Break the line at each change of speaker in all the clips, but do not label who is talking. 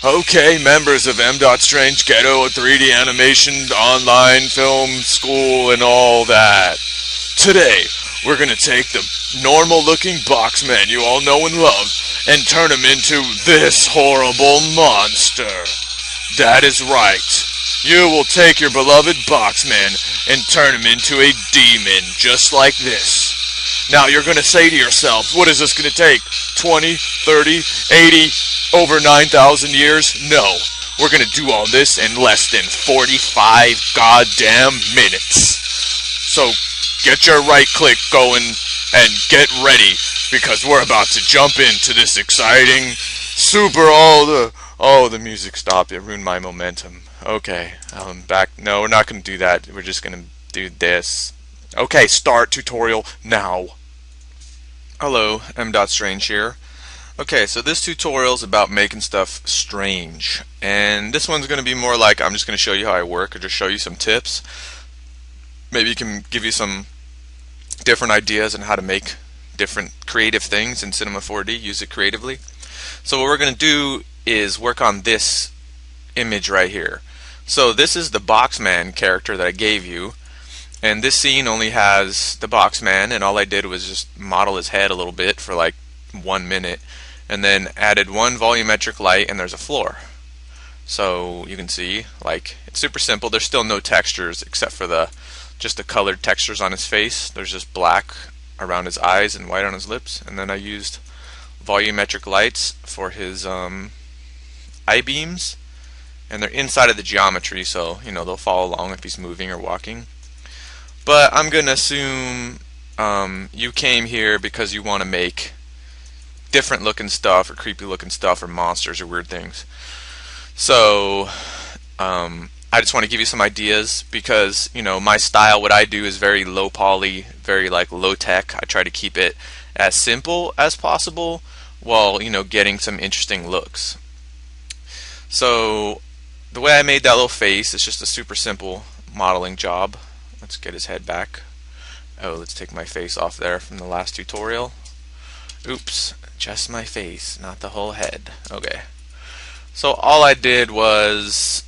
Okay, members of M.Strange Ghetto 3D Animation Online Film School and all that. Today, we're gonna take the normal looking boxman you all know and love and turn him into this horrible monster. That is right. You will take your beloved boxman and turn him into a demon just like this. Now you're gonna say to yourself, what is this gonna take? 20, 30, 80, over 9,000 years? No. We're gonna do all this in less than 45 goddamn minutes. So get your right click going and get ready, because we're about to jump into this exciting the music stopped. It ruined my momentum. Okay, back. No, we're not gonna do that. We're just gonna do this. Okay, start tutorial now. Hello, M.Strange here. Okay, so this tutorial is about making stuff strange, and this one's going to be more like I'm just going to show you how I work, or just show you some tips. Maybe you can give you some different ideas on how to make different creative things in Cinema 4D, use it creatively. So what we're going to do is work on this image right here. So this is the boxman character that I gave you. And this scene only has the boxman, and all I did was just model his head a little bit for like 1 minute, and then added one volumetric light, and there's a floor. So you can see, like, it's super simple. There's still no textures except for just the colored textures on his face. There's just black around his eyes and white on his lips, and then I used volumetric lights for his eye beams, and they're inside of the geometry, so you know they'll follow along if he's moving or walking. But I'm going to assume you came here because you want to make different looking stuff, or creepy looking stuff, or monsters, or weird things. So I just want to give you some ideas, because you know my style, what I do is very low poly, very like low tech. I try to keep it as simple as possible while getting some interesting looks. So the way I made that little face is just a super simple modeling job. Let's get his head back. Oh, let's take my face off there from the last tutorial. Oops, just my face, not the whole head. Okay. So all I did was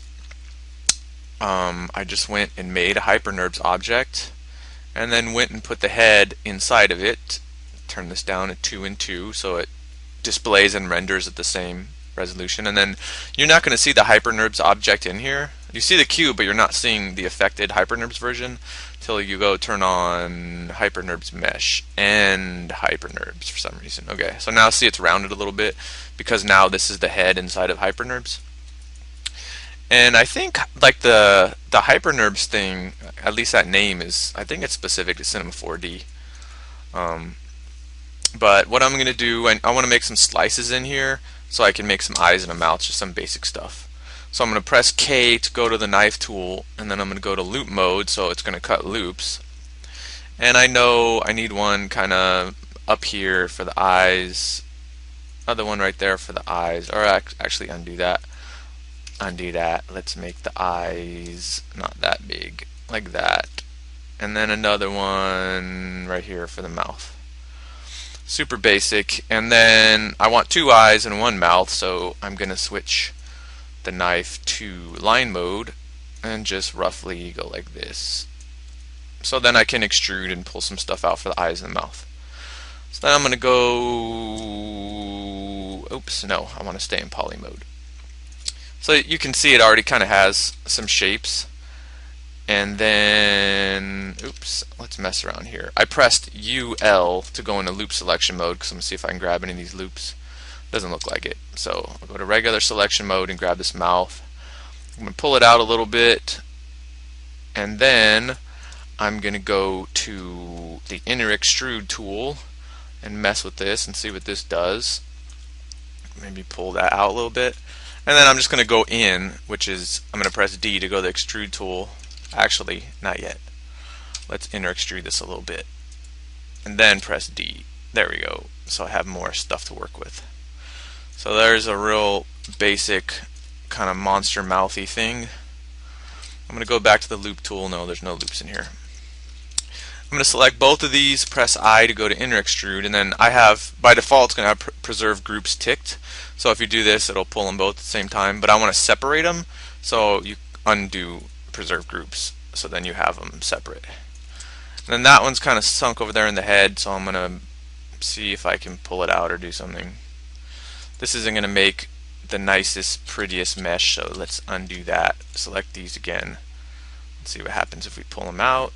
I just went and made a HyperNerbs object, and then went and put the head inside of it. Turn this down at 2 and 2 so it displays and renders at the same resolution. And then you're not going to see the HyperNerbs object in here. You see the cube, but you're not seeing the affected HyperNerbs version till you go turn on HyperNerbs Mesh and HyperNerbs for some reason. Okay, so now see it's rounded a little bit because now this is the head inside of HyperNerbs. And I think like the HyperNerbs thing, at least that name is, I think it's specific to Cinema 4D. But what I'm going to do, I want to make some slices in here so I can make some eyes and a mouth, just some basic stuff. So I'm going to press K to go to the knife tool, and then I'm going to go to loop mode, so it's going to cut loops. And I know I need one kind of up here for the eyes, other one right there for the eyes, or actually undo that. Undo that. Let's make the eyes not that big, like that. And then another one right here for the mouth. Super basic. And then I want 2 eyes and 1 mouth, so I'm going to switch the knife to line mode and just roughly go like this. So then I can extrude and pull some stuff out for the eyes and the mouth. So then I'm going to go, oops, no, I want to stay in poly mode. So you can see it already kind of has some shapes. And then, oops, let's mess around here. I pressed UL to go into loop selection mode because I'm going to see if I can grab any of these loops. Doesn't look like it. So I'll go to regular selection mode and grab this mouth. I'm going to pull it out a little bit, and then I'm going to go to the inner extrude tool and mess with this and see what this does. Maybe pull that out a little bit. And then I'm just going to go in, which is, I'm going to press D to go to the extrude tool. Actually, not yet. Let's inner extrude this a little bit. And then press D. There we go. So I have more stuff to work with. So there's a real basic kind of monster mouthy thing. I'm going to go back to the loop tool. No, there's no loops in here. I'm I'm going to select both of these, press I to go to inner extrude, and then I have, by default, it's going to have preserve groups ticked. So if you do this, it'll pull them both at the same time. But I want to separate them, so you undo preserve groups, so then you have them separate. And then that one's kind of sunk over there in the head, so I'm going to see if I can pull it out or do something. This isn't going to make the nicest, prettiest mesh, so let's undo that. Select these again. Let's see what happens if we pull them out.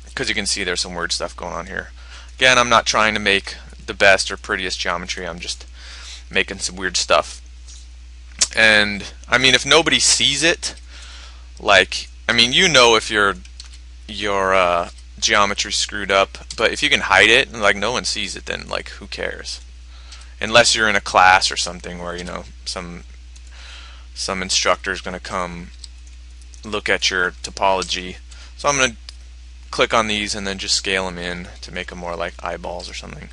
Because you can see there's some weird stuff going on here. Again, I'm not trying to make the best or prettiest geometry, I'm just making some weird stuff. And I mean, if nobody sees it, like, I mean, you know if your geometry screwed up, but if you can hide it and like no one sees it, then like who cares? Unless you're in a class or something where, you know, some instructor is going to come look at your topology. So I'm going to click on these and then just scale them in to make them more like eyeballs or something.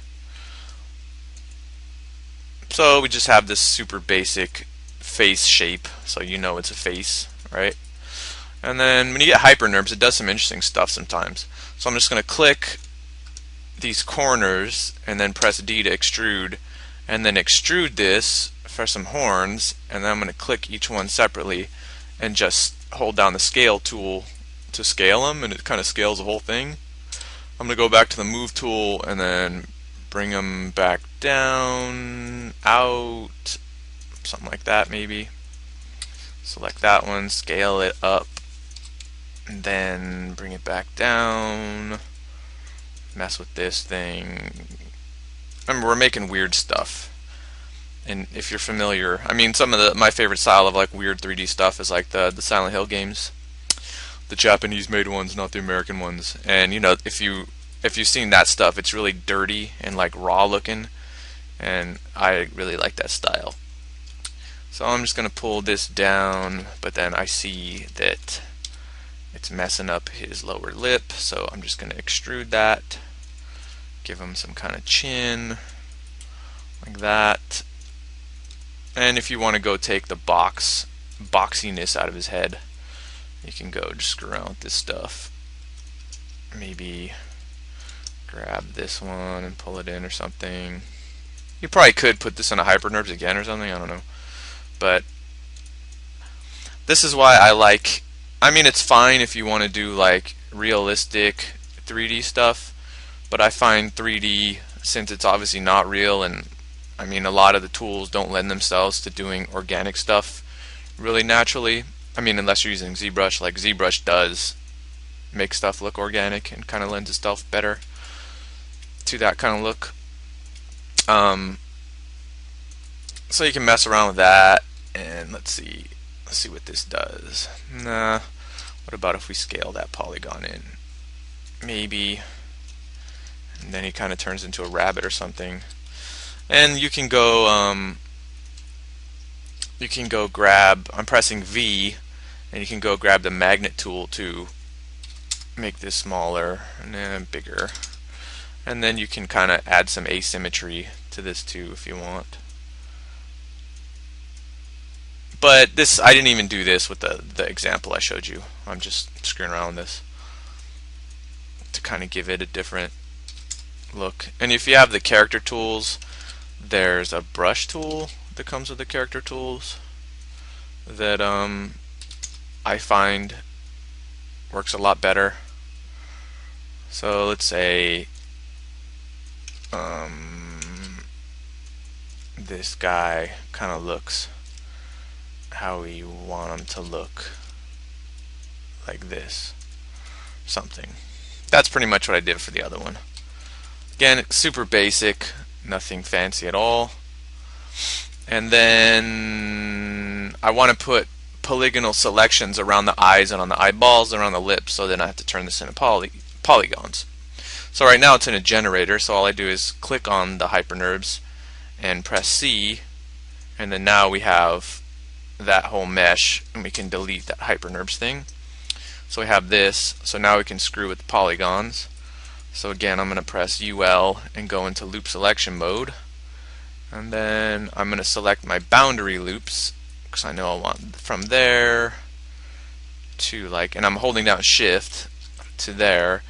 So we just have this super basic face shape, so you know it's a face, right? And then when you get hypernerbs, it does some interesting stuff sometimes. So I'm just going to click these corners and then press D to extrude, and then extrude this for some horns, and then I'm going to click each one separately and just hold down the scale tool to scale them, and it kind of scales the whole thing. I'm going to go back to the move tool and then bring them back down, out, something like that maybe. Select that one, scale it up, and then bring it back down, mess with this thing. Remember, we're making weird stuff. And if you're familiar, I mean, some of my favorite style of like weird 3D stuff is like the Silent Hill games. The Japanese made ones, not the American ones. And you know, if you've seen that stuff, it's really dirty and like raw looking, and I really like that style. So I'm just gonna pull this down, but then I see that it's messing up his lower lip, so I'm just gonna extrude that, give him some kind of chin like that. And if you want to go take the boxiness out of his head, you can go just screw around with this stuff. Maybe grab this one and pull it in or something. You probably could put this on a hypernerbs again or something, I don't know. But this is why I like, I mean, it's fine if you want to do like realistic 3D stuff, but I find 3D, since it's obviously not real, and I mean a lot of the tools don't lend themselves to doing organic stuff really naturally. I mean, unless you're using ZBrush, like ZBrush does make stuff look organic and kind of lends itself better to that kind of look. So you can mess around with that, and let's see what this does. Nah, what about if we scale that polygon in? Maybe, and then he kind of turns into a rabbit or something. And you can go grab, I'm pressing V, and you can go grab the magnet tool to make this smaller and then bigger. And then you can kind of add some asymmetry to this too if you want. But this, I didn't even do this with the example I showed you. I'm just screwing around with this to kind of give it a different look. And if you have the character tools, there's a brush tool that comes with the character tools that I find works a lot better. So let's say this guy kind of looks how we want him to look, like this, something. That's pretty much what I did for the other one. Again, it's super basic, nothing fancy at all. And then I want to put polygonal selections around the eyes and on the eyeballs and around the lips, so then I have to turn this into polygons. So right now it's in a generator, so all I do is click on the hypernerbs and press C, and then now we have that whole mesh, and we can delete that hypernerbs thing. So we have this, so now we can screw with the polygons. So again, I'm going to press UL and go into loop selection mode, and then I'm going to select my boundary loops, because I know I want from there to like, and I'm holding down shift to there,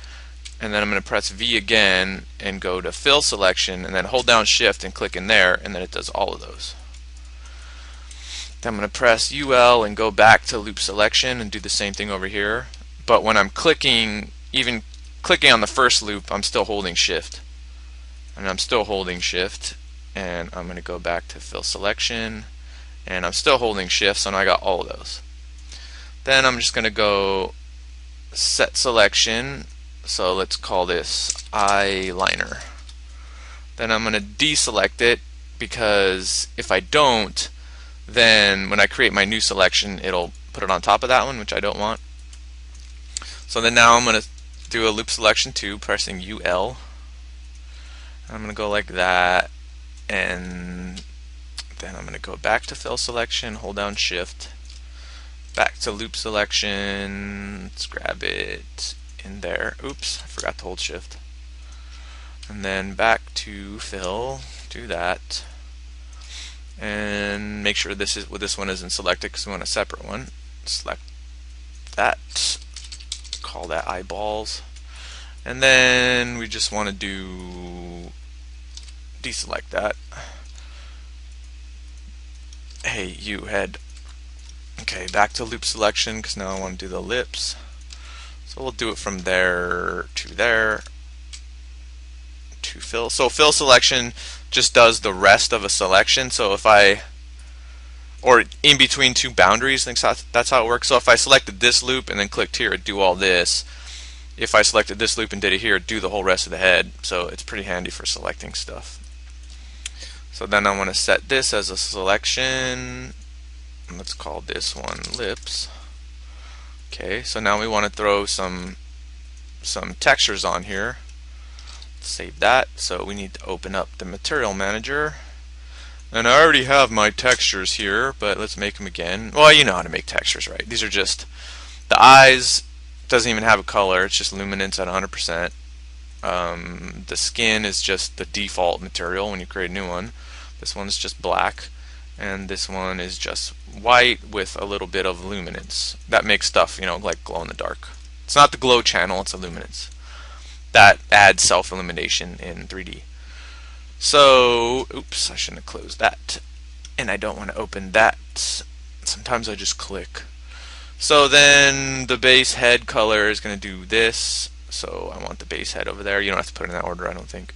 and then I'm going to press V again and go to fill selection, and then hold down shift and click in there, and then it does all of those. Then I'm going to press UL and go back to loop selection and do the same thing over here. But when I'm clicking, even clicking on the first loop, I'm still holding shift. And I'm still holding shift, and I'm going to go back to fill selection, and I'm still holding shift, so now I got all of those. Then I'm just going to go set selection, so let's call this eyeliner. Then I'm going to deselect it, because if I don't, then when I create my new selection, it'll put it on top of that one, which I don't want. So then now I'm going to do a loop selection too, pressing UL. I'm going to go like that, and then I'm going to go back to fill selection, hold down shift, back to loop selection, let's grab it in there. Oops, I forgot to hold shift. And then back to fill, do that. And make sure this one isn't selected because we want a separate one. Select that, call that eyeballs, and then we just want to deselect that. Hey, you head. Okay, back to loop selection because now I want to do the lips. So we'll do it from there to fill. So fill selection just does the rest of a selection. So if or in between two boundaries, that's how it works. So if I selected this loop and then clicked here, it'd do all this. If I selected this loop and did it here, it'd do the whole rest of the head. So it's pretty handy for selecting stuff. So then I want to set this as a selection. Let's call this one lips. Okay, so now we want to throw some textures on here. Save that. So we need to open up the material manager, and I already have my textures here, but let's make them again. Well, you know how to make textures, right? These are just the eyes. Doesn't even have a color, it's just luminance at 100%. The skin is just the default material when you create a new one. This one's just black, and this one is just white with a little bit of luminance. That makes stuff, like glow in the dark. It's not the glow channel, it's a luminance. That adds self-illumination in 3D. So, oops, I shouldn't have closed that. And I don't want to open that. Sometimes I just click. So then the base head color is going to do this. So I want the base head over there. You don't have to put it in that order, I don't think.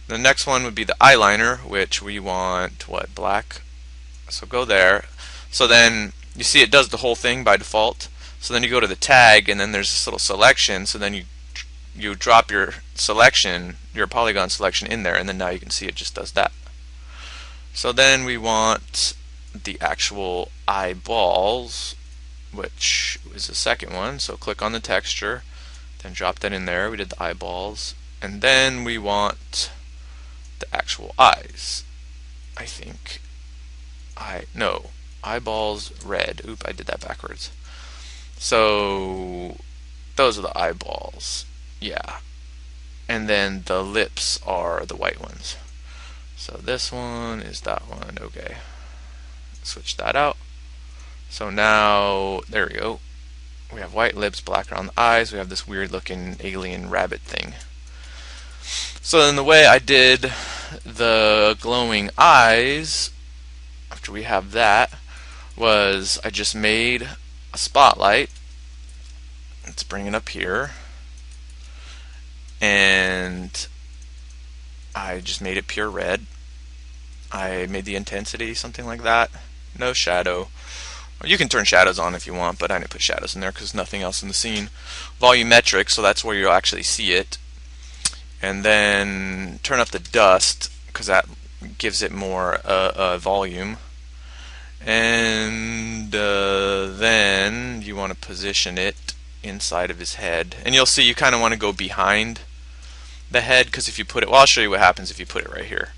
The next one would be the eyeliner, which we want, what, black? So go there. So then you see it does the whole thing by default. So then you go to the tag, and then there's this little selection. So then you drop your selection, your polygon selection in there, and then now you can see it just does that. So then we want the actual eyeballs, which is the second one. So click on the texture, then drop that in there. We did the eyeballs, and then we want the actual eyes. I think no, eyeballs red. Oop, I did that backwards. So those are the eyeballs. Yeah, and then the lips are the white ones. So this one is that one. Okay, switch that out. So now there we go. We have white lips, black around the eyes. We have this weird looking alien rabbit thing. So then the way I did the glowing eyes, after we have that, was I just made a spotlight. Let's bring it up here. And I just made it pure red. I made the intensity something like that. No shadow. You can turn shadows on if you want, but I didn't put shadows in there because nothing else in the scene. Volumetric, so that's where you'll actually see it. And then turn up the dust because that gives it more volume. And then you want to position it inside of his head. And you'll see you kind of want to go behind the head, because if you put it, well, I'll show you what happens if you put it right here.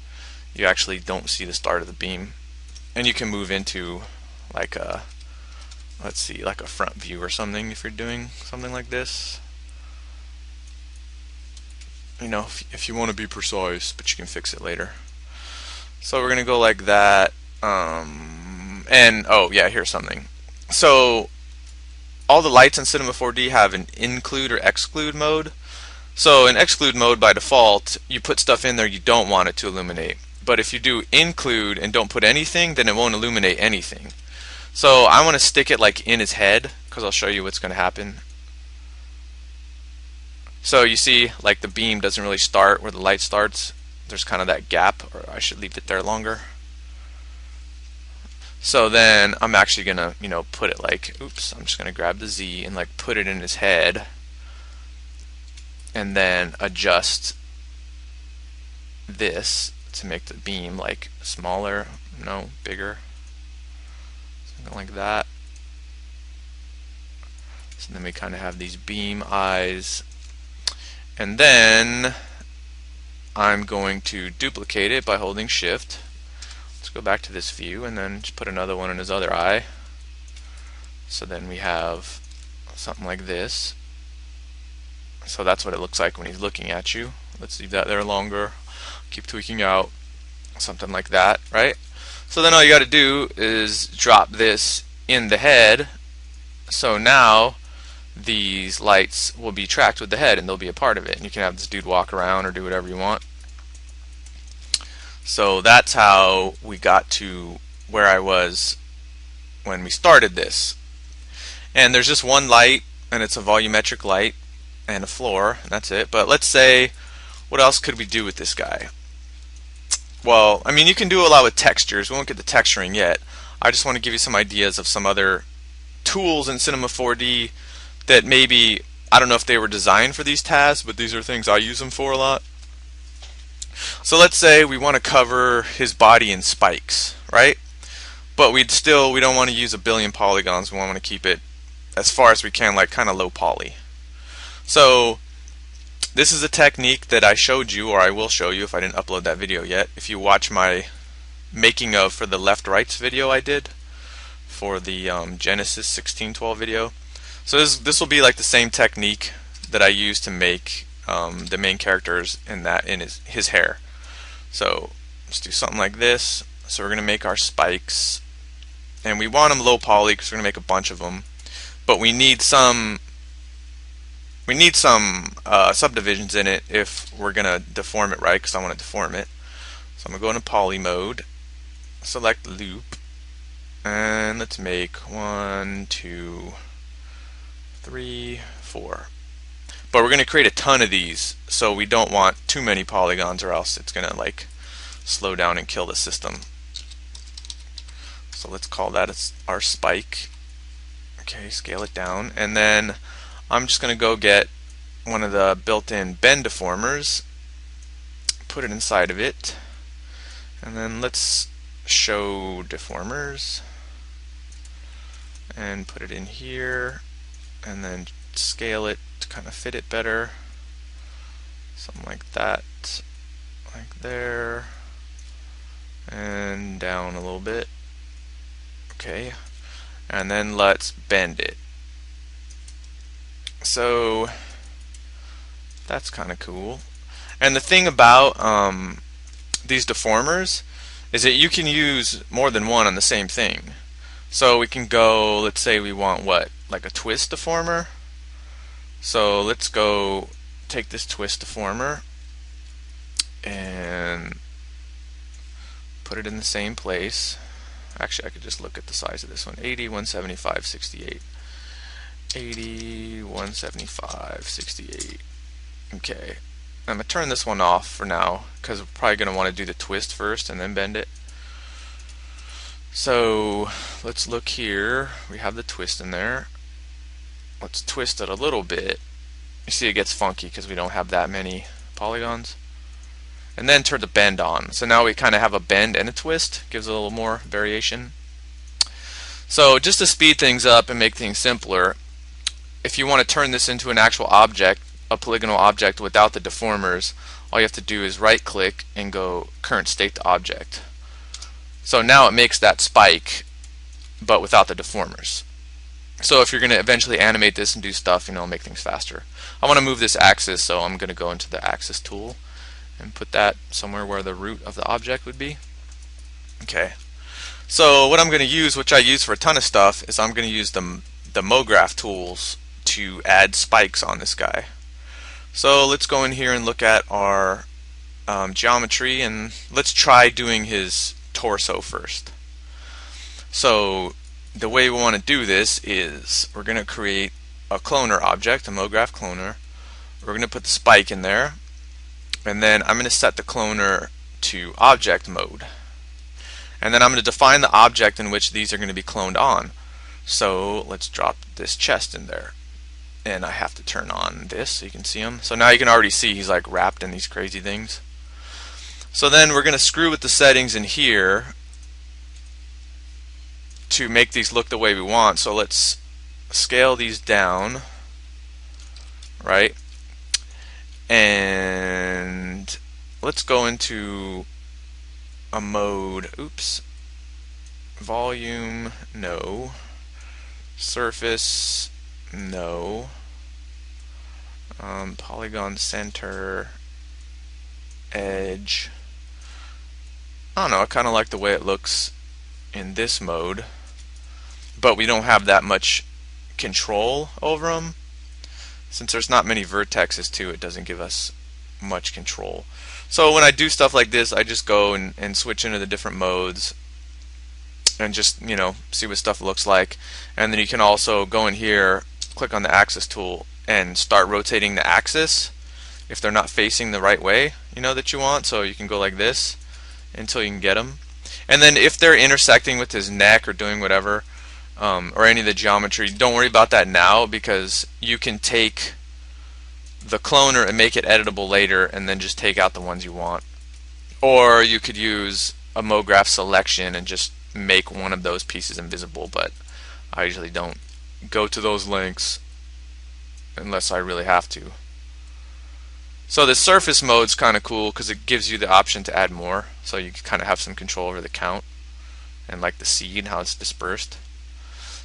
You actually don't see the start of the beam. And you can move into like a, let's see, like a front view or something if you're doing something like this. If you want to be precise, but you can fix it later. So we're going to go like that. And, oh yeah, here's something. So all the lights in Cinema 4D have an include or exclude mode. So in exclude mode by default, you put stuff in there you don't want it to illuminate. But if you do include and don't put anything, then it won't illuminate anything. So I want to stick it like in his head, because I'll show you what's going to happen. So you see, like the beam doesn't really start where the light starts. There's kind of that gap, or I should leave it there longer. So then I'm actually gonna, put it like, oops, I'm just gonna grab the Z and like put it in his head, and then adjust this to make the beam like smaller, no, bigger, something like that. So then we kind of have these beam eyes, and then I'm going to duplicate it by holding Shift. Let's go back to this view and then just put another one in his other eye. So then we have something like this. So that's what it looks like when he's looking at you. Let's leave that there longer. Keep tweaking out. Something like that, right? So then all you got to do is drop this in the head. So now these lights will be tracked with the head and they'll be a part of it. And you can have this dude walk around or do whatever you want. So that's how we got to where I was when we started this. And there's just one light, and it's a volumetric light and a floor, and that's it. But let's say, what else could we do with this guy? Well, I mean, you can do a lot with textures. We won't get to texturing yet. I just want to give you some ideas of some other tools in Cinema 4D that maybe, I don't know if they were designed for these tasks, but these are things I use them for a lot. So let's say we want to cover his body in spikes, right? But we don't want to use a billion polygons. We want to keep it as far as we can, like kind of low poly. So this is a technique that I showed you, or I will show you if I didn't upload that video yet. If you watch my making of for the left rights video I did for the Genesis 1612 video. So this will be like the same technique that I used to make the main characters in his hair. So let's do something like this. So we're going to make our spikes, and we want them low poly because we're going to make a bunch of them. But we need some subdivisions in it if we're going to deform it right, because I want to deform it. So I'm going to go into poly mode, select loop, and let's make 1, 2, 3, 4. But we're going to create a ton of these, so we don't want too many polygons, or else it's going to like slow down and kill the system. So let's call that our spike. Okay, scale it down, and then I'm just going to go get one of the built-in bend deformers, put it inside of it, and then let's show deformers and put it in here, and then scale it to kind of fit it better, something like that, like there, and down a little bit. Okay, and then let's bend it. So that's kind of cool. And the thing about these deformers is that you can use more than one on the same thing. So we can go, let's say we want what, like a twist deformer. So let's go take this twist deformer and put it in the same place. Actually, I could just look at the size of this one. 80, 175, 68. 80, 175, 68. Okay. I'm going to turn this one off for now, because we're probably going to want to do the twist first and then bend it. So let's look here. We have the twist in there. Let's twist it a little bit. You see it gets funky because we don't have that many polygons. And then turn the bend on. So now we kind of have a bend and a twist. Gives a little more variation. So just to speed things up and make things simpler, if you want to turn this into an actual object, a polygonal object without the deformers, all you have to do is right click and go current state to object. So now it makes that spike but without the deformers. So if you're going to eventually animate this and do stuff, make things faster. I want to move this axis, so I'm going to go into the axis tool and put that somewhere where the root of the object would be. Okay. So what I'm going to use, which I use for a ton of stuff, is I'm going to use the Mograph Tools to add spikes on this guy. So let's go in here and look at our geometry, and let's try doing his torso first. So the way we want to do this is we're going to create a cloner object, a Mograph cloner. We're going to put the spike in there, and then I'm going to set the cloner to object mode. And then I'm going to define the object in which these are going to be cloned on. So let's drop this chest in there. And I have to turn on this so you can see him. So now you can already see he's like wrapped in these crazy things. So then we're going to screw with the settings in here to make these look the way we want. So let's scale these down, right? And let's go into a mode, oops, volume, no, surface, no, polygon center, edge. I don't know, I kind of like the way it looks in this mode, but we don't have that much control over them. Since there's not many vertexes too, it doesn't give us much control. So when I do stuff like this, I just go and switch into the different modes and just, you know, see what stuff looks like. And then you can also go in here, click on the axis tool, and start rotating the axis if they're not facing the right way, you know, that you want. So you can go like this until you can get them. And then if they're intersecting with his neck or doing whatever, or any of the geometry, don't worry about that now, because you can take the cloner and make it editable later and then just take out the ones you want. Or you could use a Mograph selection and just make one of those pieces invisible, but I usually don't go to those lengths unless I really have to. So the surface mode's kind of cool because it gives you the option to add more, so you can kind of have some control over the count and like the seed, how it's dispersed.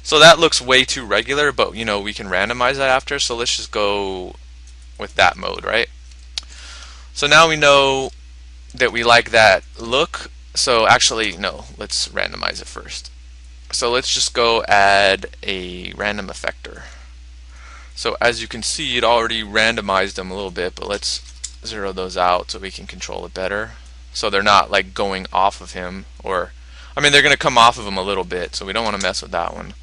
So that looks way too regular, but you know, we can randomize that after, so let's just go with that mode, right? So now we know that we like that look. So actually, no, let's randomize it first. So let's just go add a random effector. So as you can see, it already randomized them a little bit, but let's zero those out so we can control it better. So they're not like going off of him, or I mean, they're going to come off of him a little bit, so we don't want to mess with that one.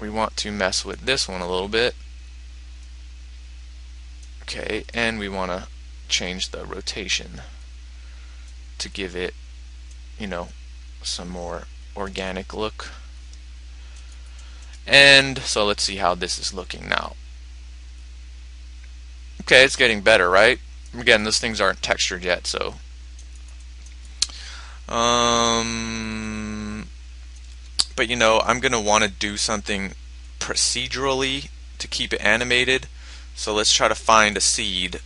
We want to mess with this one a little bit. Okay, and we want to change the rotation to give it, you know, some more organic look. And so let's see how this is looking now. Okay, it's getting better, right? Again, those things aren't textured yet, so but you know, I'm gonna want to do something procedurally to keep it animated. So let's try to find a seed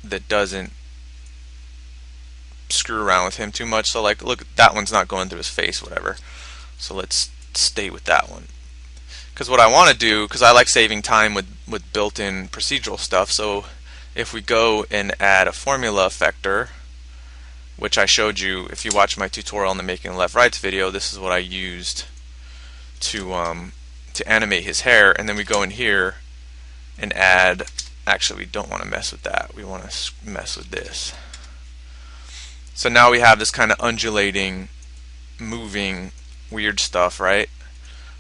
that doesn't screw around with him too much. So like, look, that one's not going through his face, whatever. So let's stay with that one. Because what I want to do, because I like saving time with built-in procedural stuff, so if we go and add a formula effector, which I showed you if you watch my tutorial on the Making Left Rights video, this is what I used to animate his hair. And then we go in here and add, actually we don't want to mess with that, we want to mess with this. So now we have this kind of undulating, moving, weird stuff, right?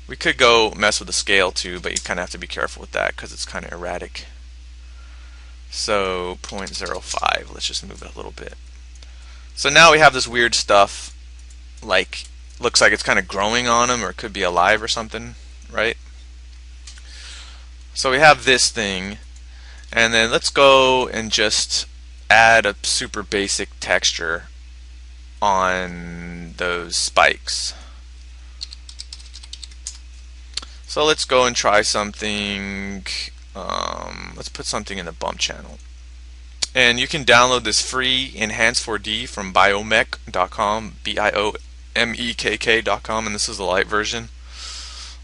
We could go mess with the scale too, but you kind of have to be careful with that because it's kind of erratic. So 0.05, let's just move it a little bit. So now we have this weird stuff, like looks like it's kind of growing on him, or it could be alive or something, right? So we have this thing, and then let's go and just add a super basic texture on those spikes. So let's go and try something. Let's put something in the bump channel. And you can download this free Enhance 4D from biomekk.com, biomekk.com, and this is the light version.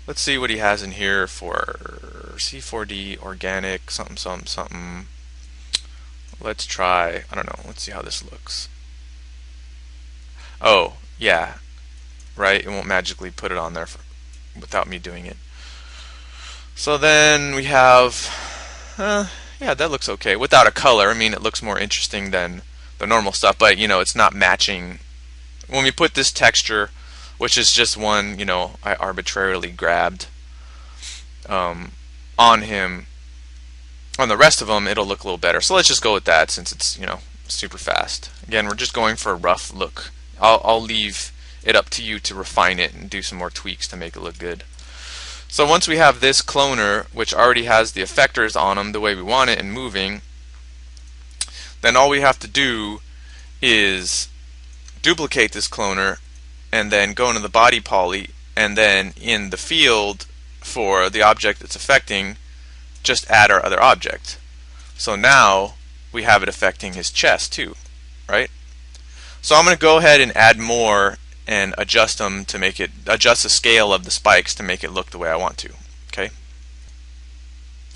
Let's see what he has in here for C4D, organic, something, something, something. Let's try, I don't know, let's see how this looks. Oh, yeah, right, it won't magically put it on there without me doing it. So then we have yeah, that looks okay. Without a color, I mean, it looks more interesting than the normal stuff, but you know, it's not matching. When we put this texture, which is just one, you know, I arbitrarily grabbed on him, on the rest of them, it'll look a little better. So let's just go with that since it's, you know, super fast. Again, we're just going for a rough look. I'll leave it up to you to refine it and do some more tweaks to make it look good. So once we have this cloner, which already has the effectors on them the way we want it and moving, then all we have to do is duplicate this cloner and then go into the body poly, and then in the field for the object it's affecting, just add our other object. So now we have it affecting his chest too, right? So I'm going to go ahead and add more and adjust them to make it, adjust the scale of the spikes to make it look the way I want to.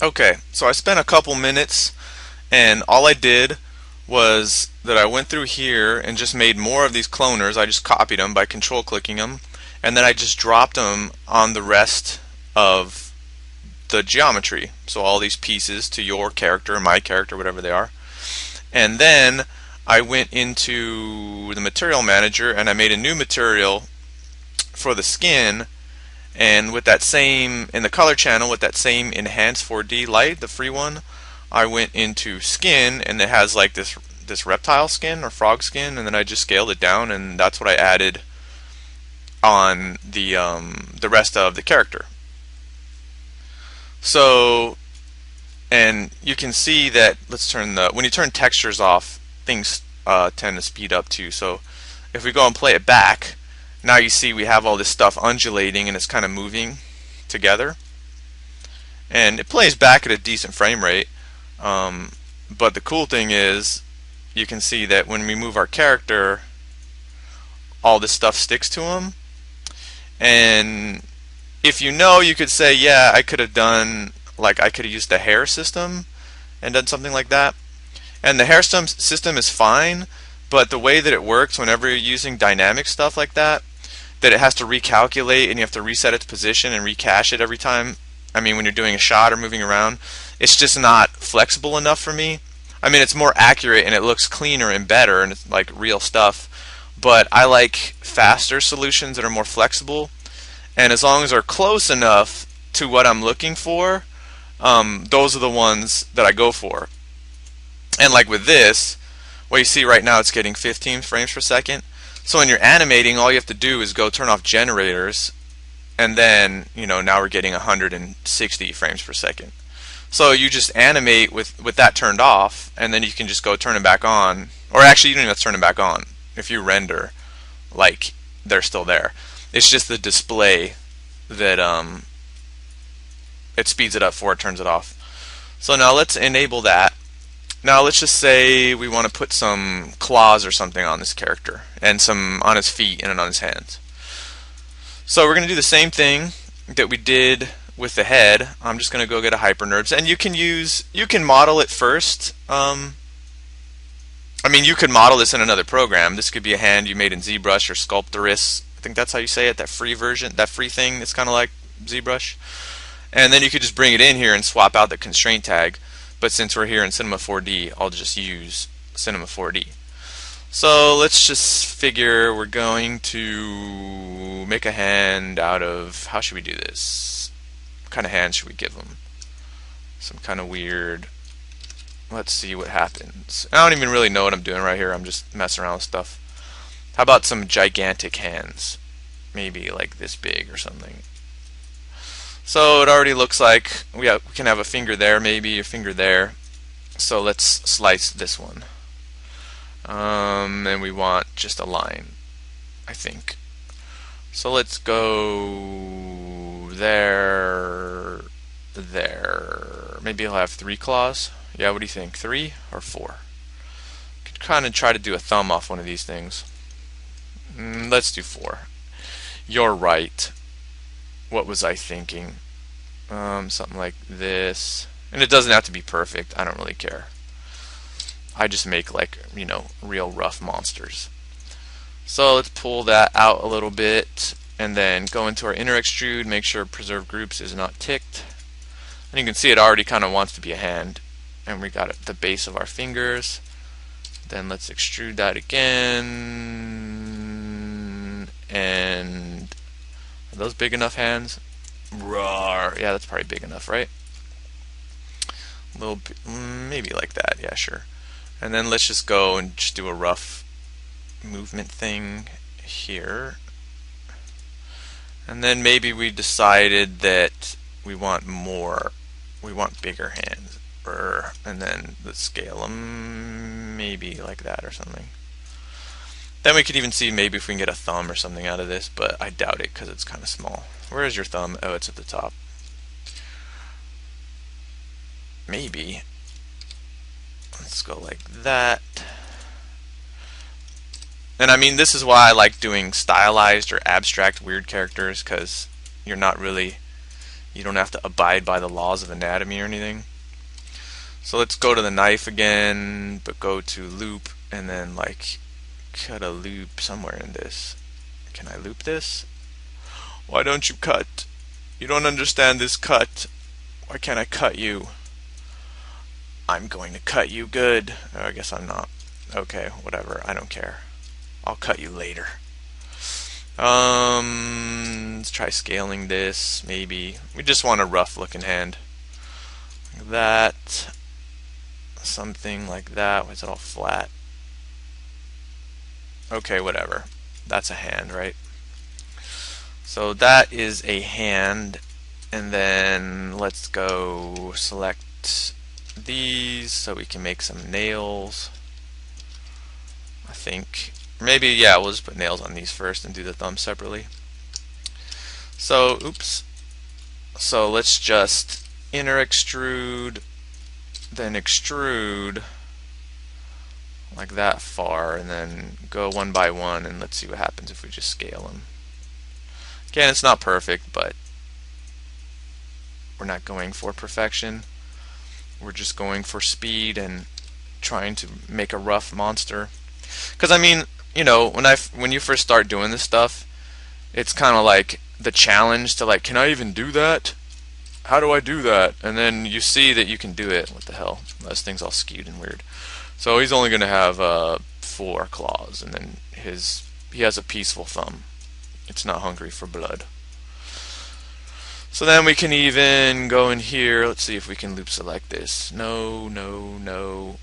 Okay, so I spent a couple minutes, and all I did was that I went through here and just made more of these cloners. I just copied them by control clicking them, and then I just dropped them on the rest of the geometry. So all these pieces to your character, my character, whatever they are. And then I went into the material manager and I made a new material for the skin, and with that same, in the color channel, with that same enhance 4D light, the free one, I went into skin, and it has like this reptile skin or frog skin, and then I just scaled it down, and that's what I added on the rest of the character. So, and you can see that, let's turn the, when you turn textures off, things tend to speed up too. So if we go and play it back, now you see we have all this stuff undulating and it's kind of moving together, and it plays back at a decent frame rate. But the cool thing is you can see that when we move our character, all this stuff sticks to him. And if you know, you could say, yeah, I could have done, like, I could have used the hair system and done something like that. And the hair system is fine, but the way that it works whenever you're using dynamic stuff like that, that it has to recalculate and you have to reset its position and recache it every time. I mean, when you're doing a shot or moving around, it's just not flexible enough for me. I mean, it's more accurate and it looks cleaner and better and it's like real stuff, but I like faster solutions that are more flexible, and as long as they're close enough to what I'm looking for, those are the ones that I go for. And like with this, what you see right now, it's getting 15 frames per second. So when you're animating, all you have to do is go turn off generators, and then, you know, now we're getting 160 frames per second. So you just animate with that turned off, and then you can just go turn it back on. Or actually, you don't even have to turn it back on. If you render, like, they're still there. It's just the display that it speeds it up before it turns it off. So now let's enable that. Now let's just say we want to put some claws or something on this character, and some on his feet and on his hands. So we're going to do the same thing that we did with the head. I'm just going to go get a HyperNerbs, and you can model it first. I mean, you could model this in another program. This could be a hand you made in ZBrush or Sculptorus. I think that's how you say it, that free version, that free thing that's kind of like ZBrush. And then you could just bring it in here and swap out the constraint tag. But since we're here in Cinema 4D, I'll just use Cinema 4D. So let's just figure we're going to make a hand out of, how should we do this? What kind of hand should we give him? Some kind of weird, let's see what happens. I don't even really know what I'm doing right here. I'm just messing around with stuff. How about some gigantic hands? Maybe like this big or something. So it already looks like we can have a finger there, maybe a finger there. So let's slice this one. And we want just a line, I think. So let's go there, there. Maybe he'll have 3 claws. Yeah, what do you think? 3 or 4? Could kind of try to do a thumb off one of these things. Let's do 4. You're right. What was I thinking? Something like this. And it doesn't have to be perfect. I don't really care. I just make, like, you know, real rough monsters. So let's pull that out a little bit and then go into our inner extrude, make sure preserve groups is not ticked. And you can see it already kind of wants to be a hand. And we got it, the base of our fingers. Then let's extrude that again. And are those big enough hands? Roar. Yeah, that's probably big enough, right? A little bit, maybe like that. Yeah, sure. And then let's just go and just do a rough movement thing here. And then maybe we decided that we want more, we want bigger hands. And then let's scale them maybe like that or something. Then we could even see maybe if we can get a thumb or something out of this, but I doubt it because it's kind of small. Where is your thumb? Oh, it's at the top. Maybe. Let's go like that. And I mean, this is why I like doing stylized or abstract weird characters, because you're not really, you don't have to abide by the laws of anatomy or anything. So let's go to the knife again, but go to loop and then like cut a loop somewhere in this. Can I loop this? Why don't you cut? You don't understand this cut. Why can't I cut you? I'm going to cut you good. Oh, I guess I'm not. Okay, whatever. I don't care. I'll cut you later. Let's try scaling this, maybe. We just want a rough looking hand. Like that. Something like that. Why is it all flat? Okay, whatever. That's a hand, right? So that is a hand. And then let's go select these so we can make some nails. I think. Maybe, yeah, we'll just put nails on these first and do the thumb separately. So, oops. So let's just inner extrude, then extrude like that far, and then go one by one, and let's see what happens if we just scale them. Again, it's not perfect, but we're not going for perfection. We're just going for speed and trying to make a rough monster. Because I mean, you know, when you first start doing this stuff, it's kind of like the challenge to like, can I even do that? How do I do that? And then you see that you can do it. What the hell? This thing's all skewed and weird. So he's only going to have 4 claws, and then he has a peaceful thumb. It's not hungry for blood. So then we can even go in here. Let's see if we can loop select this. No, no, no.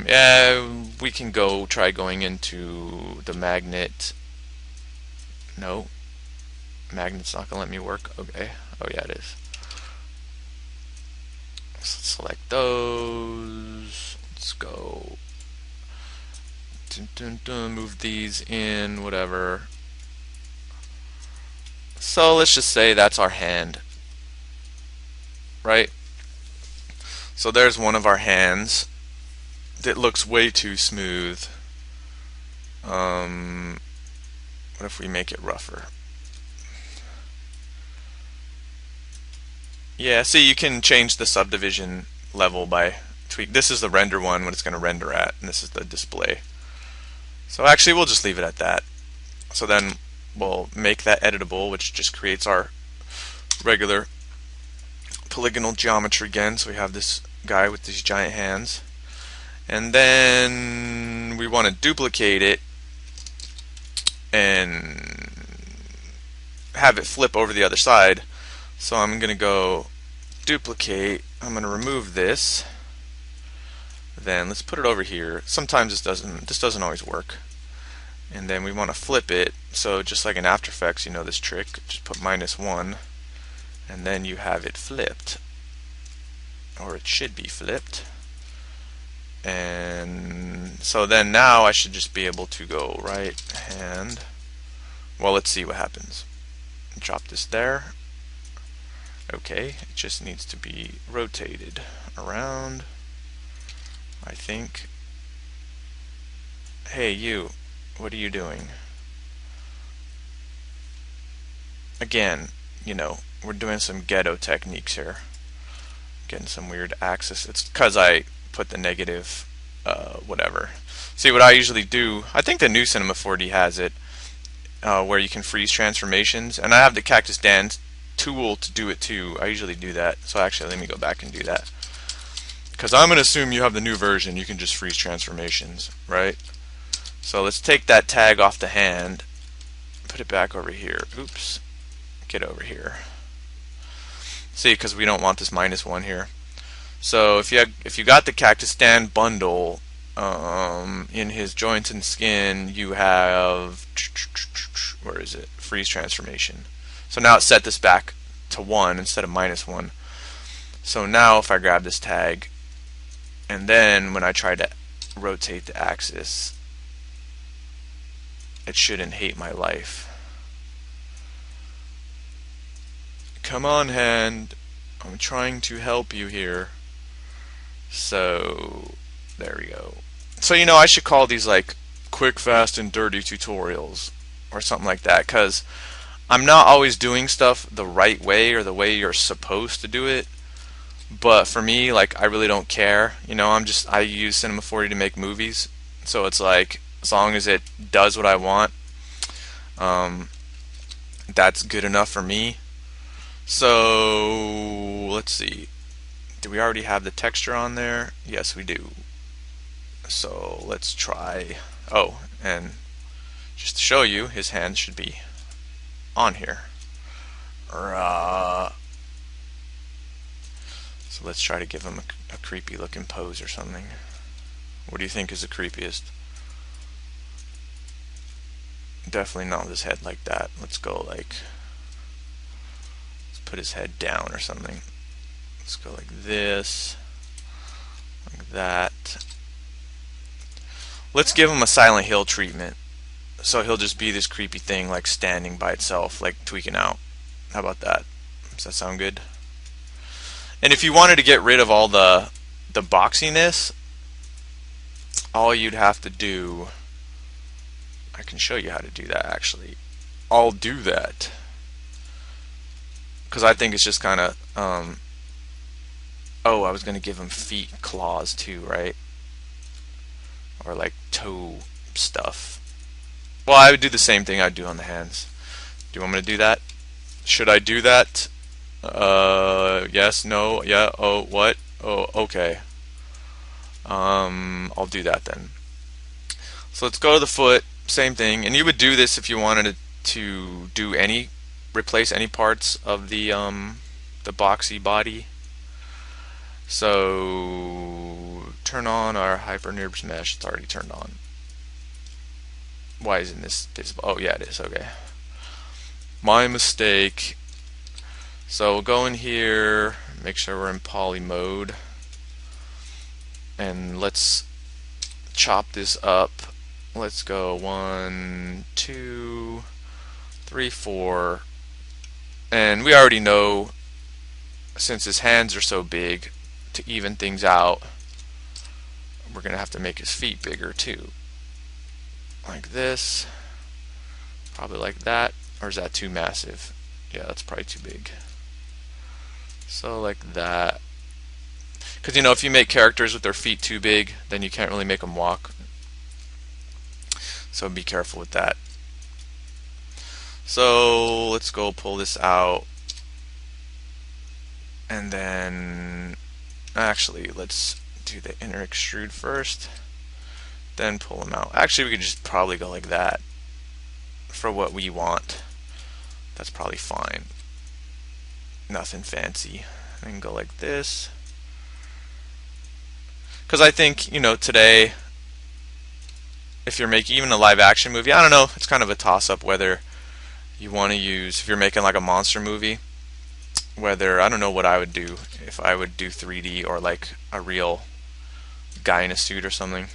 Yeah, we can try going into the magnet. No. Magnet's not going to let me work. Okay. Oh yeah, it is. So let's select those. Let's go. Move these in, whatever. So let's just say that's our hand. Right? So there's one of our hands that looks way too smooth. What if we make it rougher? Yeah, see, you can change the subdivision level by tweak. This is the render one, what it's going to render at, and this is the display. So actually, we'll just leave it at that. So then we'll make that editable, which just creates our regular polygonal geometry again. So we have this guy with these giant hands. And then we want to duplicate it and have it flip over the other side. So I'm going to go duplicate. I'm going to remove this. Then let's put it over here. Sometimes this doesn't always work. And then we want to flip it. So just like in After Effects, you know this trick. Just put -1, and then you have it flipped, or it should be flipped. And so then now I should just be able to go right hand. Well, let's see what happens. Drop this there. Okay, it just needs to be rotated around, I think. Hey, you, what are you doing? Again, you know, we're doing some ghetto techniques here. Getting some weird axis. It's because I put the negative, whatever. See, what I usually do, I think the new Cinema 4D has it, where you can freeze transformations, and I have the Cactus Dan tool to do it too. I usually do that. So actually, let me go back and do that. Because I'm going to assume you have the new version. You can just freeze transformations, right? So let's take that tag off the hand, put it back over here. Oops. Get over here. See, because we don't want this -1 here. So if you got the Cactus Stand bundle, in his joints and skin, you have, where is it? Freeze transformation. So now it set this back to 1 instead of -1. So now if I grab this tag, and then when I try to rotate the axis, it shouldn't hate my life. Come on, hand. I'm trying to help you here. So there we go. So you know, I should call these like quick, fast, and dirty tutorials or something like that, because I'm not always doing stuff the right way or the way you're supposed to do it. But for me, like, I really don't care. You know, I use Cinema 4D to make movies, so it's like, as long as it does what I want, that's good enough for me. So let's see. Do we already have the texture on there? Yes, we do. So let's try. Oh, and just to show you, his hand should be on here. So let's try to give him a creepy looking pose or something. What do you think is the creepiest? Definitely not his head like that. Let's go like, let's put his head down or something. Let's go like this, like that. Let's give him a Silent Hill treatment. So he'll just be this creepy thing, like standing by itself, like tweaking out. How about that? Does that sound good? And if you wanted to get rid of all the boxiness, all you'd have to do, I can show you how to do that actually. I'll do that. Because I think it's just kind of, oh, I was going to give him feet claws too, right? Or like toe stuff. Well, I would do the same thing I'd do on the hands. Do you want me to do that? Should I do that? Yes, no, yeah, oh, what? Oh, okay. I'll do that then. So let's go to the foot, same thing. And you would do this if you wanted to do replace any parts of the boxy body. So turn on our HyperNerbs mesh. It's already turned on. Why isn't this visible? Oh yeah, it is. Okay, my mistake. So we'll go in here, make sure we're in poly mode, and let's chop this up. Let's go 1, 2, 3, 4, and we already know, since his hands are so big, to even things out, we're gonna have to make his feet bigger too. Like this, probably like that, or is that too massive? Yeah, that's probably too big. So like that. Because you know, if you make characters with their feet too big, then you can't really make them walk. So be careful with that. So let's go pull this out. And then, actually, let's do the inner extrude first. Then pull them out. Actually, we could just probably go like that for what we want. That's probably fine. Nothing fancy. And go like this. Because I think, you know, today, if you're making even a live action movie, I don't know, it's kind of a toss up whether you want to use, if you're making like a monster movie, whether, I don't know what I would do, if I would do 3D or like a real guy in a suit or something.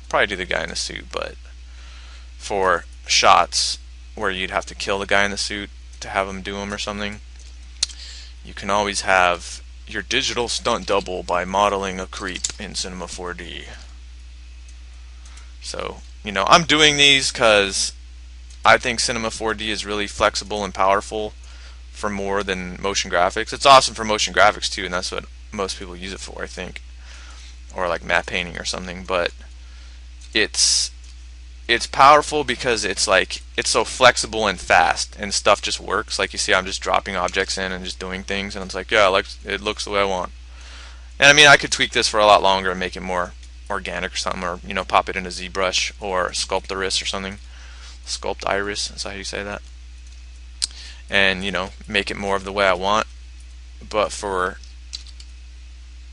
Probably do the guy in the suit, but for shots where you'd have to kill the guy in the suit to have him do them or something, you can always have your digital stunt double by modeling a creep in Cinema 4D. So, you know, I'm doing these because I think Cinema 4D is really flexible and powerful for more than motion graphics. It's awesome for motion graphics too, and that's what most people use it for, I think, or like matte painting or something. But it's it's powerful because it's like it's so flexible and fast, and stuff just works. Like you see, I'm just dropping objects in and just doing things, and it's like, yeah, like it looks the way I want. And I mean, I could tweak this for a lot longer and make it more organic or something, or pop it in a ZBrush or sculpt the wrist or something. Sculpt iris, is that how you say that? And make it more of the way I want. But for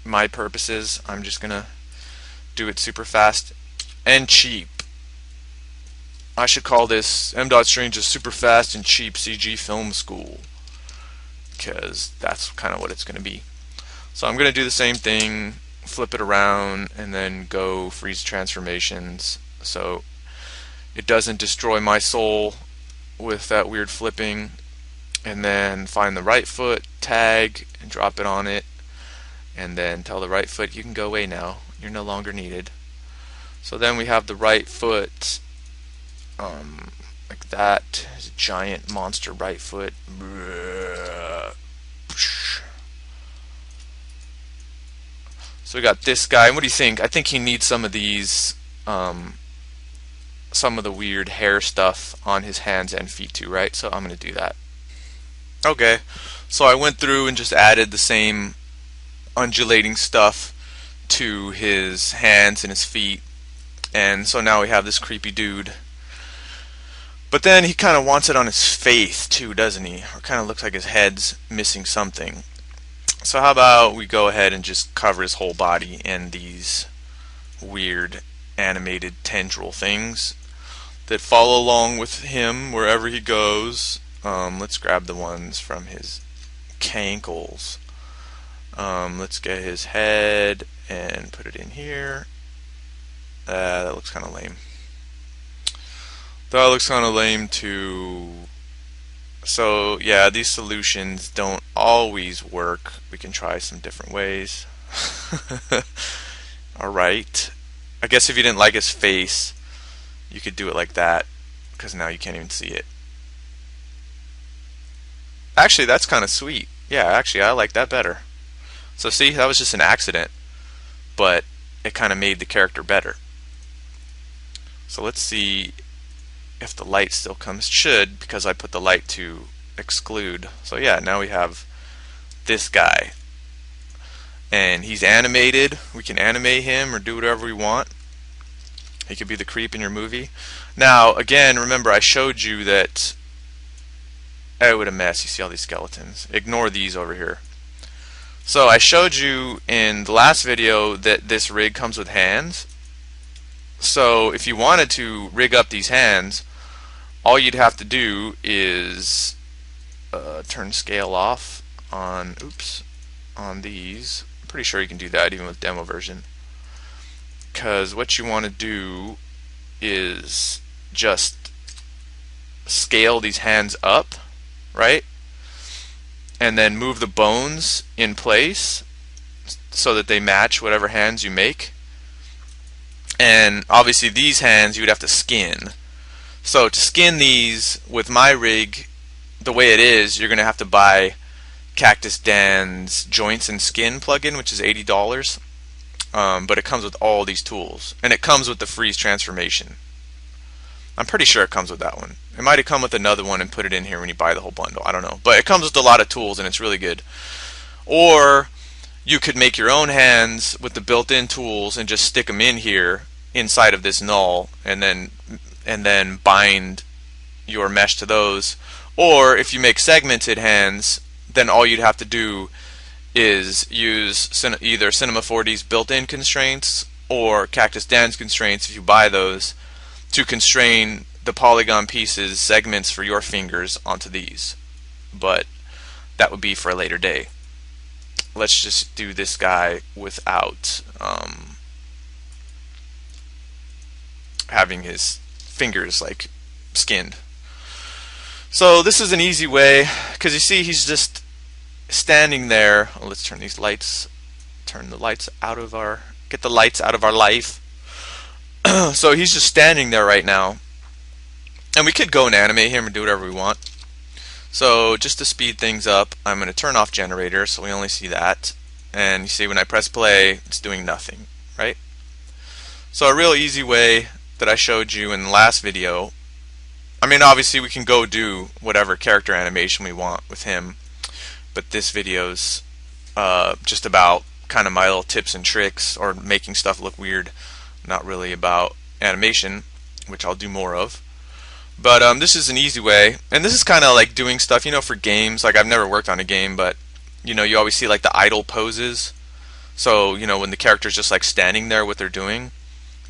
my purposes, I'm just gonna do it super fast and cheap. I should call this M.Strange's super fast and cheap CG film school, because that's kind of what it's going to be. So I'm going to do the same thing, flip it around, and then go freeze transformations so it doesn't destroy my soul with that weird flipping. And then find the right foot, tag, and drop it on it, and then tell the right foot, you can go away now, you're no longer needed. So then we have the right foot like that. It's a giant monster right foot. So we got this guy. What do you think? I think he needs some of these, some of the weird hair stuff on his hands and feet too, right? So I'm going to do that. Okay, so I went through and just added the same undulating stuff to his hands and his feet, and so now we have this creepy dude. But then he kind of wants it on his face too, doesn't he? Or kind of looks like his head's missing something. So how about we go ahead and just cover his whole body in these weird animated tendril things that follow along with him wherever he goes. Let's grab the ones from his cankles. Let's get his head and put it in here. That looks kind of lame. That looks kind of lame too. So yeah, these solutions don't always work. We can try some different ways. Alright. I guess if you didn't like his face, you could do it like that, because now you can't even see it. Actually, that's kind of sweet. Yeah, actually, I like that better. So see, that was just an accident, but it kind of made the character better. So let's see if the light still comes. Should, because I put the light to exclude. So yeah, now we have this guy, and he's animated. We can animate him or do whatever we want. He could be the creep in your movie. Now again, remember I showed you that. Oh, what a mess. You see all these skeletons. Ignore these over here. So I showed you in the last video that this rig comes with hands. So if you wanted to rig up these hands, all you'd have to do is turn scale off on these. I'm pretty sure you can do that even with demo version. Because what you want to do is just scale these hands up, right? And then move the bones in place so that they match whatever hands you make. And obviously these hands you would have to skin. So to skin these with my rig, the way it is, you're going to have to buy Cactus Dan's Joints and Skin plugin, which is $80. But it comes with all these tools. And it comes with the freeze transformation. I'm pretty sure it comes with that one. It might have come with another one and put it in here when you buy the whole bundle. I don't know. But it comes with a lot of tools and it's really good. Or you could make your own hands with the built-in tools and just stick them in here inside of this null, and then bind your mesh to those. Or if you make segmented hands, then all you'd have to do is use either Cinema 4D's built-in constraints or Cactus Dan's constraints, if you buy those, to constrain the polygon pieces, segments for your fingers onto these. But that would be for a later day. Let's just do this guy without having his fingers like skinned. So this is an easy way, because you see he's just standing there. Oh, let's turn these lights, turn the lights out of our, get the lights out of our life. So he's just standing there right now, and we could go and animate him or do whatever we want. So just to speed things up, I'm going to turn off generator so we only see that, and you see when I press play it's doing nothing, right? So a real easy way that I showed you in the last video, I mean, obviously we can go do whatever character animation we want with him, but this video's just about kind of my little tips and tricks, or making stuff look weird, not really about animation, which I'll do more of. But this is an easy way, and this is kind of like doing stuff, for games. Like, I've never worked on a game, but you always see like the idle poses. So when the character's just like standing there, what they're doing,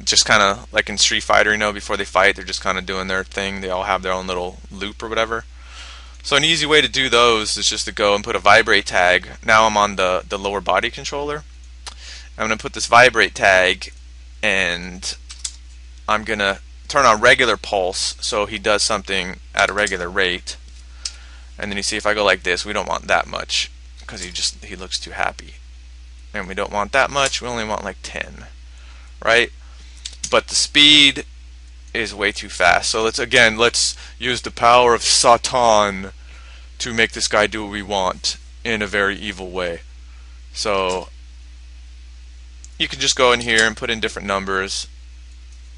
just kind of like in Street Fighter, before they fight, they're just kind of doing their thing. They all have their own little loop or whatever. So an easy way to do those is just to go and put a vibrate tag. Now I'm on the lower body controller. I'm going to put this vibrate tag, and I'm going to turn on regular pulse so he does something at a regular rate. And then you see if I go like this, we don't want that much because he looks too happy. And we don't want that much, we only want like 10, right? But the speed is way too fast. So let's use the power of Satan to make this guy do what we want in a very evil way. So you can just go in here and put in different numbers.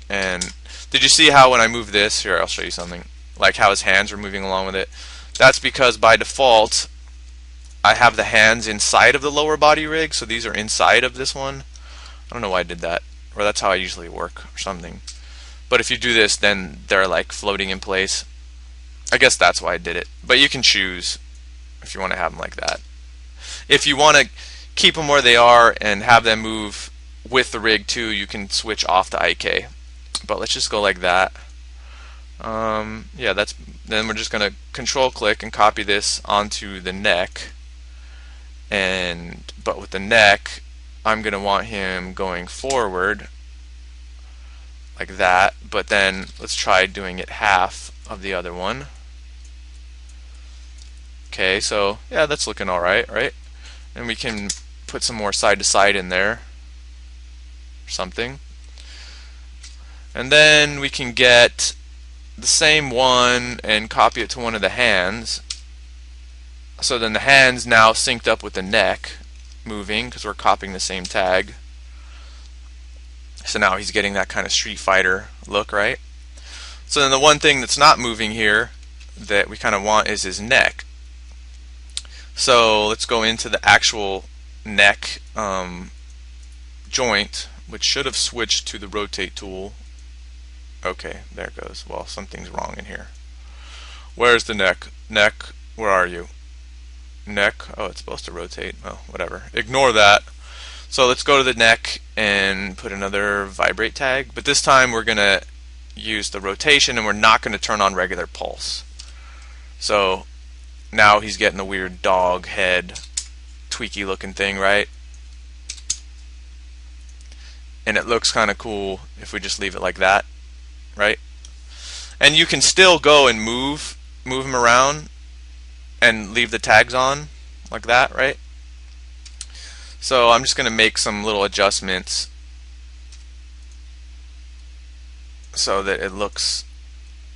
And did you see how when I move this, here I'll show you something, like how his hands are moving along with it? That's because by default I have the hands inside of the lower body rig, so these are inside of this one. I don't know why I did that, or that's how I usually work or something. But if you do this, then they're like floating in place. I guess that's why I did it. But you can choose if you want to have them like that. If you want to keep them where they are and have them move with the rig too, you can switch off the IK. But let's just go like that. Yeah, then we're just going to control click and copy this onto the neck. But with the neck, I'm going to want him going forward like that. But then let's try doing it half of the other one. Okay, so yeah, that's looking alright, right? And we can put some more side to side in there or something. And then we can get the same one and copy it to one of the hands. So then the hands now synced up with the neck moving because we're copying the same tag. So now he's getting that kind of Street Fighter look, right? So then the one thing that's not moving here that we kind of want is his neck. So let's go into the actual neck joint, which should have switched to the rotate tool. Okay, there it goes. Well, something's wrong in here. Where's the neck? Neck, where are you? Neck, oh, it's supposed to rotate. Oh, whatever. Ignore that. So let's go to the neck and put another vibrate tag. But this time we're going to use the rotation, and we're not going to turn on regular pulse. So now he's getting the weird dog head, tweaky looking thing, right? And it looks kind of cool if we just leave it like that. Right? And you can still go and move him around and leave the tags on like that, right? So I'm just going to make some little adjustments so that it looks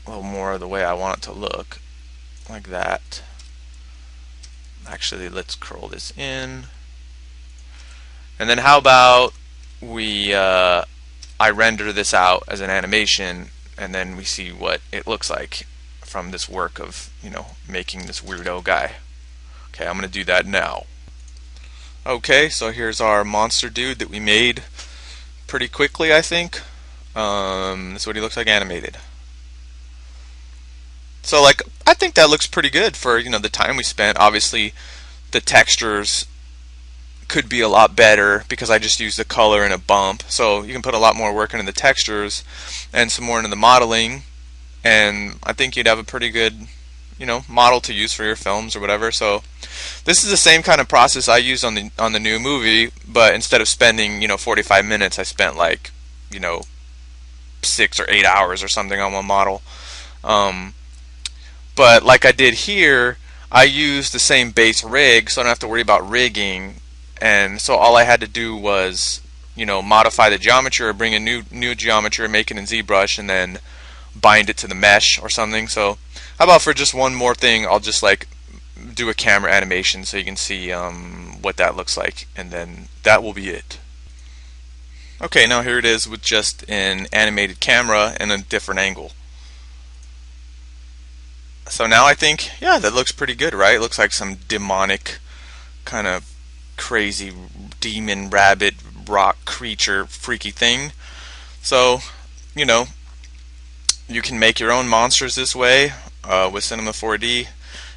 a little more the way I want it to look, like that. Actually, let's curl this in. And then how about we I render this out as an animation, and then we see what it looks like from this work of, making this weirdo guy. Okay, I'm going to do that now. Okay, so here's our monster dude that we made pretty quickly, I think. This is what he looks like animated. So, I think that looks pretty good for, the time we spent. Obviously, the textures could be a lot better because I just used a color and a bump. So you can put a lot more work into the textures and some more into the modeling, and I think you'd have a pretty good, model to use for your films or whatever. So this is the same kind of process I use on the new movie, but instead of spending 45 minutes, I spent 6 or 8 hours or something on one model. But like I did here, I used the same base rig, so I don't have to worry about rigging. And so all I had to do was, modify the geometry or bring a new geometry, make it in ZBrush, and then bind it to the mesh or something. So how about for just one more thing, I'll just do a camera animation so you can see what that looks like, and then that will be it. Okay, now here it is with just an animated camera and a different angle. So now I think, yeah, that looks pretty good, right? It looks like some demonic, kind of crazy demon, rabbit, rock creature, freaky thing. So, you know, you can make your own monsters this way with Cinema 4D.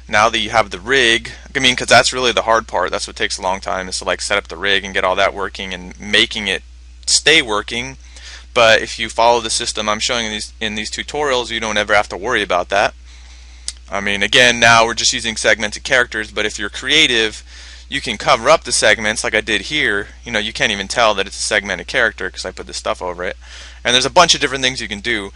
Now that you have the rig, I mean, because that's really the hard part. That's what takes a long time, is to like set up the rig and get all that working and making it stay working. But if you follow the system I'm showing in these tutorials, you don't ever have to worry about that. I mean, again, now we're just using segmented characters, but if you're creative, you can cover up the segments like I did here. You know, you can't even tell that it's a segmented character because I put this stuff over it. And there's a bunch of different things you can do.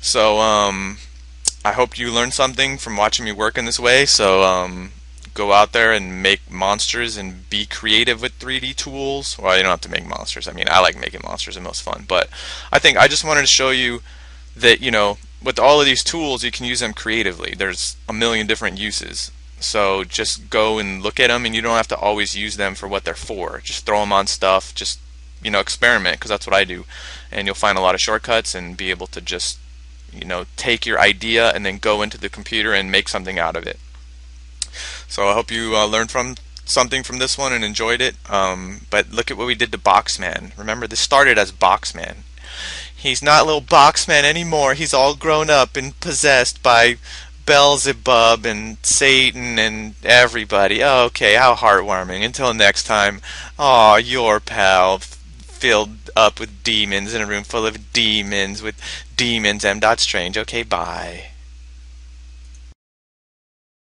So I hope you learned something from watching me work in this way. So go out there and make monsters and be creative with 3D tools. Well, you don't have to make monsters. I mean, I like making monsters, they're most fun. But I think I just wanted to show you that, you know, with all of these tools, you can use them creatively. There's a million different uses. So just go and look at them, and you don't have to always use them for what they're for. Just throw them on stuff. Just, you know, experiment, because that's what I do. And you'll find a lot of shortcuts and be able to just, you know, take your idea and then go into the computer and make something out of it. So I hope you learned something from this one and enjoyed it. But look at what we did to Boxman. Remember, this started as Boxman. He's not little Boxman anymore. He's all grown up and possessed by Beelzebub and Satan and everybody. Oh, okay, how heartwarming. Until next time. Aw, your pal filled up with demons in a room full of demons with demons. M. Strange. Okay, bye.